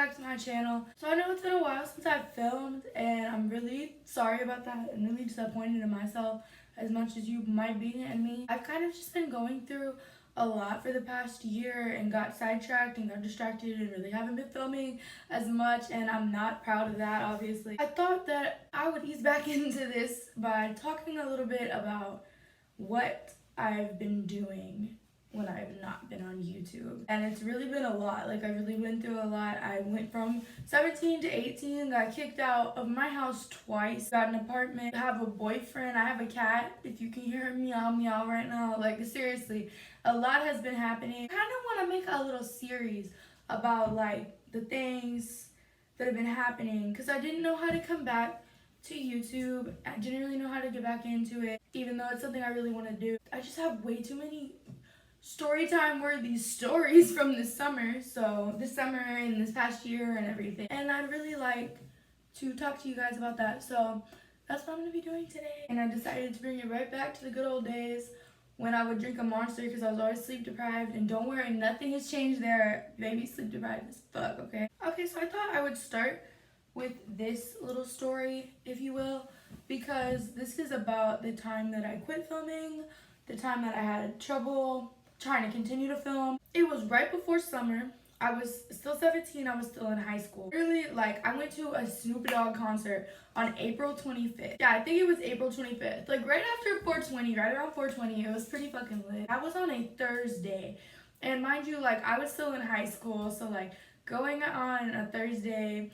back to my channel. So I know it's been a while since I've filmed, and I'm really sorry about that and really disappointed in myself as much as you might be in me. I've kind of just been going through a lot for the past year and got sidetracked and got distracted and really haven't been filming as much, and I'm not proud of that, obviously. I thought that I would ease back into this by talking a little bit about what I've been doing when I've not been on YouTube. And it's really been a lot. Like, I really went through a lot. I went from 17 to 18, got kicked out of my house twice, got an apartment, have a boyfriend, I have a cat. If you can hear him meow meow right now, like, seriously, a lot has been happening. I kind of want to make a little series about, like, the things that have been happening, because I didn't know how to come back to YouTube. I didn't really know how to get back into it, even though it's something I really want to do. I just have way too many story time worthy stories from this summer, so this summer and this past year and everything, and I'd really like to talk to you guys about that. So that's what I'm gonna be doing today, and I decided to bring it right back to the good old days when I would drink a Monster because I was always sleep deprived. And don't worry, nothing has changed there. Baby sleep deprived as fuck. Okay, so I thought I would start with this little story, if you will, because this is about the time that I quit filming, the time that I had trouble trying to continue to film. It was right before summer. I was still 17, I was still in high school. Really, like, I went to a Snoop Dogg concert on April 25th. Yeah, I think it was April 25th. Like, right after 420, right around 420, it was pretty fucking lit. I was on a Thursday. And mind you, like, I was still in high school, so, like, going on a Thursday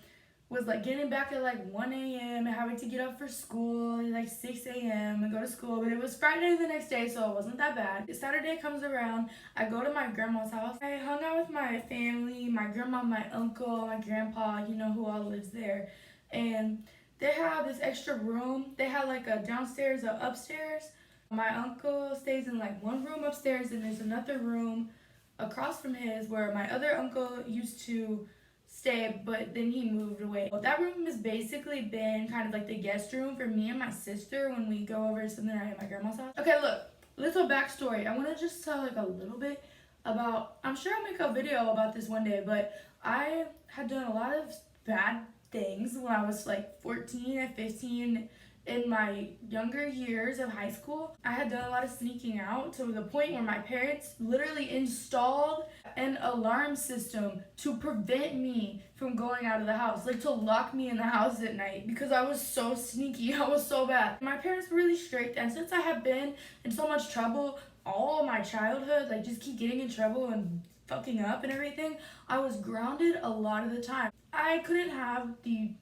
was like getting back at like 1 a.m. and having to get up for school at like 6 a.m. and go to school. But it was Friday the next day, so it wasn't that bad. Saturday comes around, I go to my grandma's house. I hung out with my family, my grandma, my uncle, my grandpa, you know who all lives there. And they have this extra room. They had like a downstairs, a upstairs. My uncle stays in like one room upstairs, and there's another room across from his where my other uncle used to stay, but then he moved away. Well, that room has basically been kind of like the guest room for me and my sister when we go over to something at my grandma's house. Okay, look, little backstory. I want to just tell like a little bit about, I'm sure I'll make a video about this one day, but I had done a lot of bad things when I was like 14 and 15. In my younger years of high school, I had done a lot of sneaking out to the point where my parents literally installed an alarm system to prevent me from going out of the house, like to lock me in the house at night because I was so sneaky. I was so bad. My parents were really strict, and since I have been in so much trouble all my childhood, like just keep getting in trouble and fucking up and everything, I was grounded a lot of the time. I couldn't have the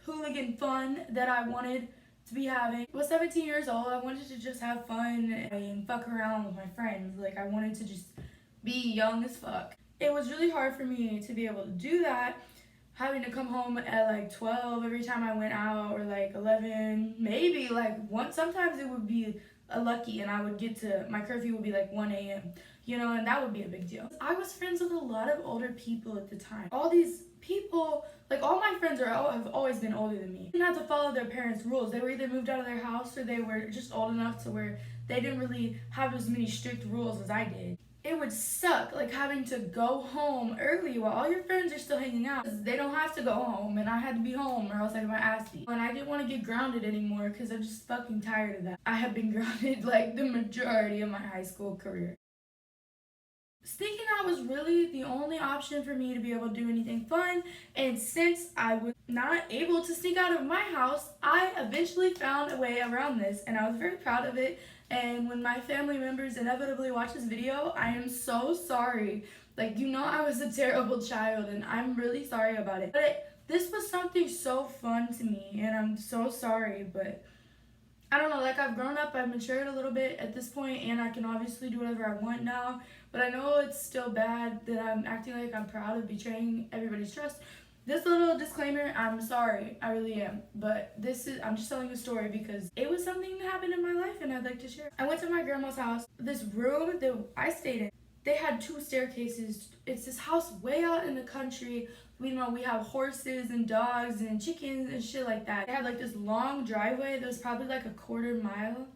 hooligan fun that I wanted to be having. I was 17 years old. I wanted to just have fun and fuck around with my friends. Like, I wanted to just be young as fuck. It was really hard for me to be able to do that, having to come home at like 12 every time I went out, or like 11, maybe like one. Sometimes it would be a lucky and I would get to, my curfew would be like 1 a.m., you know, and that would be a big deal. I was friends with a lot of older people at the time. All these people, like all my friends have always been older than me. They didn't have to follow their parents' rules. They were either moved out of their house or they were just old enough to where they didn't really have as many strict rules as I did. It would suck, like having to go home early while all your friends are still hanging out. They don't have to go home, and I had to be home or else I'd get my ass beat. And I didn't want to get grounded anymore because I'm just fucking tired of that. I have been grounded like the majority of my high school career. Sneaking out was really the only option for me to be able to do anything fun, and since I was not able to sneak out of my house, I eventually found a way around this, and I was very proud of it. And when my family members inevitably watch this video, I am so sorry. Like, you know, I was a terrible child, and I'm really sorry about it. But this was something so fun to me, and I'm so sorry, but I don't know, like, I've grown up, I've matured a little bit at this point, and I can obviously do whatever I want now, but I know it's still bad that I'm acting like I'm proud of betraying everybody's trust. This little disclaimer, I'm sorry, I really am, but I'm just telling a story because it was something that happened in my life and I'd like to share. I went to my grandma's house. This room that I stayed in, they had 2 staircases. It's this house way out in the country. We have horses and dogs and chickens and shit like that. They had like this long driveway that was probably like a quarter mile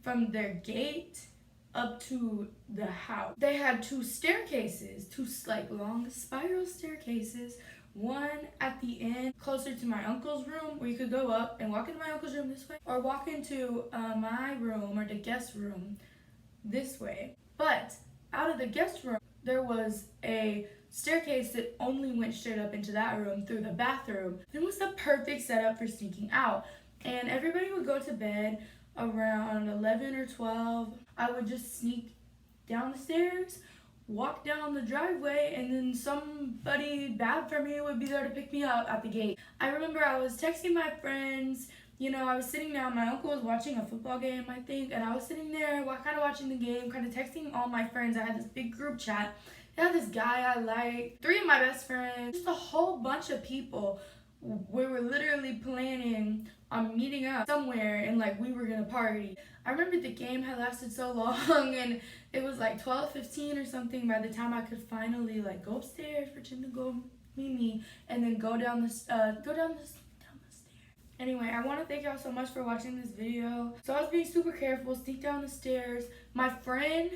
from their gate up to the house. They had 2 staircases, 2 like long spiral staircases One at the end, closer to my uncle's room, where you could go up and walk into my uncle's room this way, or walk into my room or the guest room this way. But out of the guest room, there was a staircase that only went straight up into that room through the bathroom. It was the perfect setup for sneaking out. And everybody would go to bed around 11 or 12. I would just sneak down the stairs, walk down the driveway, and then somebody bad for me would be there to pick me up at the gate. I remember I was texting my friends. You know, I was sitting down, my uncle was watching a football game, I think, and I was sitting there kind of watching the game, kind of texting all my friends. I had this big group chat. I had this guy I liked, 3 of my best friends, just a whole bunch of people. We were literally planning on meeting up somewhere and like we were gonna party. I remember the game had lasted so long and it was like 12:15 or something by the time I could finally like go upstairs, pretend to go meet me, and then go down the stairs. Anyway, I want to thank y'all so much for watching this video. So I was being super careful, sneak down the stairs. My friend,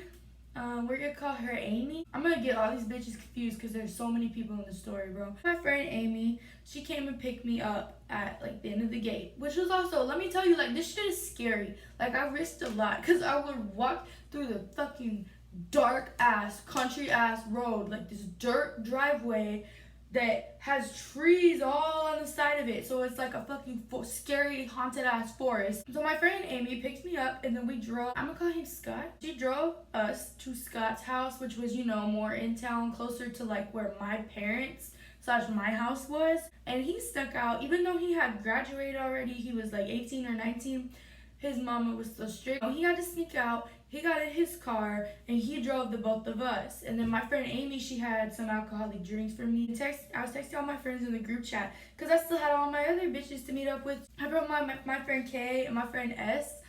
we're gonna call her Amy. I'm gonna get all these bitches confused because there's so many people in the story, bro. My friend Amy, she came and picked me up at like the end of the gate, which was also, let me tell you, like this shit is scary. Like I risked a lot because I would walk through the fucking dark ass, country ass road, like this dirt driveway that has trees all on the side of it, so it's like a fucking scary haunted ass forest. So my friend Amy picked me up and then we drove, I'm gonna call him Scott. She drove us to Scott's house, which was, you know, more in town, closer to like where my parents / my house was. And he stuck out, even though he had graduated already, he was like 18 or 19. His mama was so strict. He had to sneak out. He got in his car and he drove the both of us. And then my friend Amy, she had some alcoholic drinks for me. I was texting all my friends in the group chat because I still had all my other bitches to meet up with. I brought my friend Kay and my friend S.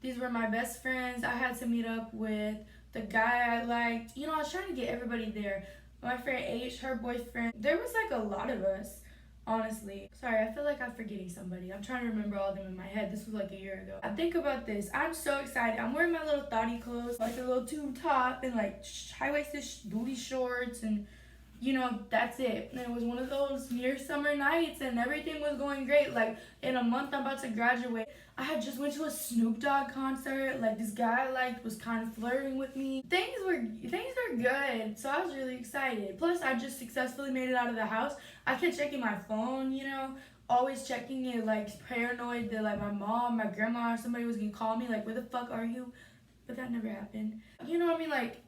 These were my best friends. I had to meet up with the guy I liked. You know, I was trying to get everybody there. My friend H, her boyfriend. There was like a lot of us. Honestly, sorry, I feel like I'm forgetting somebody. I'm trying to remember all of them in my head. This was like a year ago. I think about this. I'm so excited. I'm wearing my little thotty clothes, like a little tube top and like high-waisted booty shorts, and you know, that's it. And it was one of those near summer nights and everything was going great. Like in a month I'm about to graduate. I had just went to a Snoop Dogg concert. Like this guy I liked was kind of flirting with me. Things were good. So I was really excited. Plus I just successfully made it out of the house. I kept checking my phone, you know, always checking it, like paranoid that like my mom, my grandma, or somebody was gonna call me like, where the fuck are you? But that never happened. You know what I mean? Like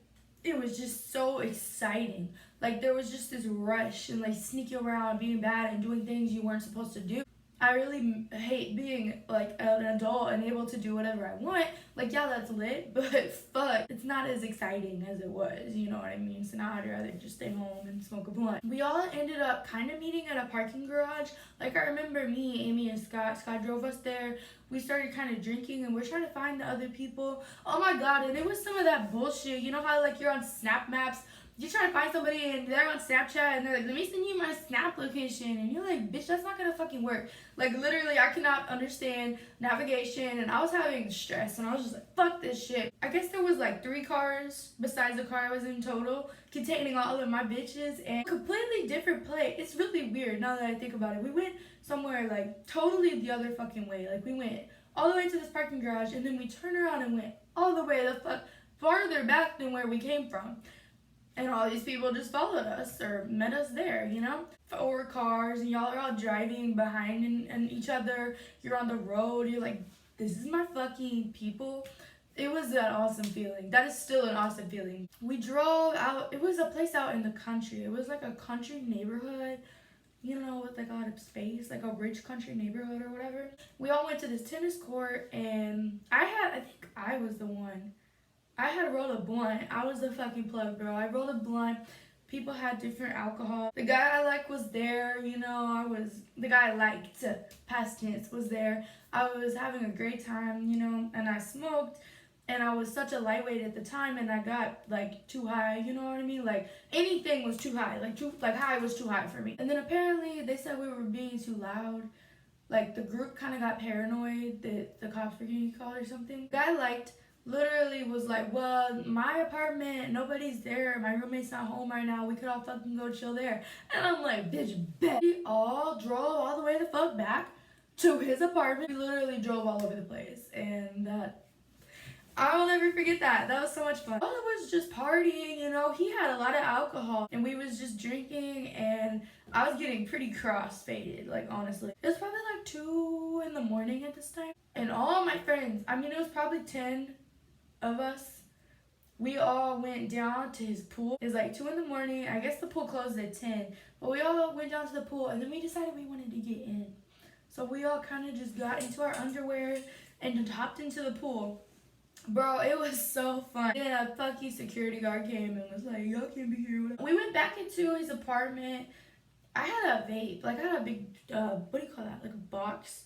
it was just so exciting. Like there was just this rush and like sneaking around, being bad and doing things you weren't supposed to do. I really hate being like an adult and able to do whatever I want. Like yeah, that's lit, but fuck, it's not as exciting as it was, you know what I mean? So now I'd rather just stay home and smoke a blunt. We all ended up kind of meeting at a parking garage. Like I remember me, Amy, and Scott drove us there. We started kind of drinking and we're trying to find the other people. Oh my god, and it was some of that bullshit. You know how like you're on Snap Maps, you try to find somebody and they're on Snapchat and they're like, let me send you my Snap location, and you're like, bitch, that's not gonna fucking work. Like literally I cannot understand navigation, and I was having stress and I was just like, fuck this shit. I guess there was like 3 cars besides the car I was in total containing all of my bitches, and completely different place. It's really weird now that I think about it. We went somewhere like totally the other fucking way. Like we went all the way to this parking garage and then we turned around and went all the way the fuck farther back than where we came from. And all these people just followed us or met us there, you know? 4 cars and y'all are all driving behind and each other. You're on the road. You're like, this is my fucking people. It was an awesome feeling. That is still an awesome feeling. We drove out. It was a place out in the country. It was like a country neighborhood, you know, with like a lot of space, like a rich country neighborhood or whatever. We all went to this tennis court and I think I was the one. I had rolled a blunt. I was the fucking plug, bro. I rolled a blunt. People had different alcohol. The guy I liked was there, you know. The guy I liked, past tense, was there. I was having a great time, you know, and I smoked. And I was such a lightweight at the time, and I got like too high, you know what I mean? Like anything was too high, like high was too high for me. And then apparently they said we were being too loud. Like the group kind of got paranoid that the cops were getting called or something. The guy I liked literally was like, well, my apartment, nobody's there. My roommate's not home right now. We could all fucking go chill there. And I'm like, bitch, bet. We all drove all the way the fuck back to his apartment. We literally drove all over the place. And I will never forget that. That was so much fun. All it was just partying, you know. He had a lot of alcohol and we was just drinking, and I was getting pretty cross-faded, like, honestly. It was probably like 2 in the morning at this time. And all my friends, I mean, it was probably 10 of us. We all went down to his pool. It was like 2 in the morning. I guess the pool closed at 10. But we all went down to the pool, and then we decided we wanted to get in. So we all kind of just got into our underwear and hopped into the pool. Bro, it was so fun. And then a fucking security guard came and was like, y'all can't be here. We went back into his apartment. I had a vape. Like, I had a big, what do you call that? Like a box,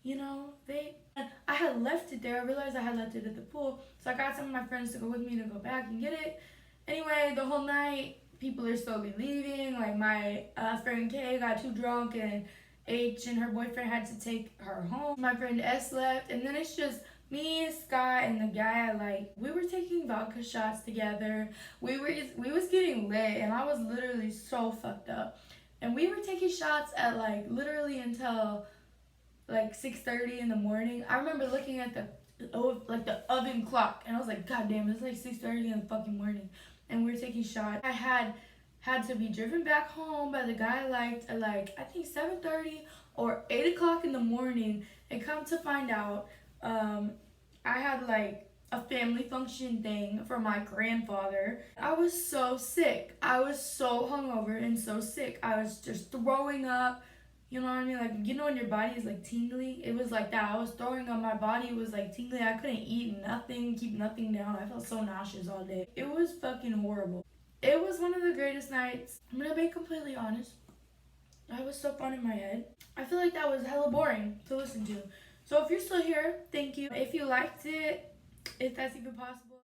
you know, vape. And I had left it there. I realized I had left it at the pool. So I got some of my friends to go with me to go back and get it. Anyway, the whole night, people are slowly leaving. Like, my friend Kay got too drunk, and H and her boyfriend had to take her home. My friend S left. And then it's just me, Scott, and the guy I like. We were taking vodka shots together. We was getting lit, and I was literally so fucked up. And we were taking shots at like literally until like 6:30 in the morning. I remember looking at the oven clock, and I was like, God damn, it's like 6:30 in the fucking morning, and we were taking shots. I had to be driven back home by the guy I liked at like, I think 7:30 or 8 o'clock in the morning. And come to find out, I had like a family function thing for my grandfather. I was so sick. I was so hungover and so sick. I was just throwing up. You know what I mean? Like, you know when your body is like tingly? It was like that. I was throwing up. My body was like tingly. I couldn't eat nothing, keep nothing down. I felt so nauseous all day. It was fucking horrible. It was one of the greatest nights. I'm gonna be completely honest. I was so fun in my head. I feel like that was hella boring to listen to. So if you're still here, thank you. If you liked it, if that's even possible.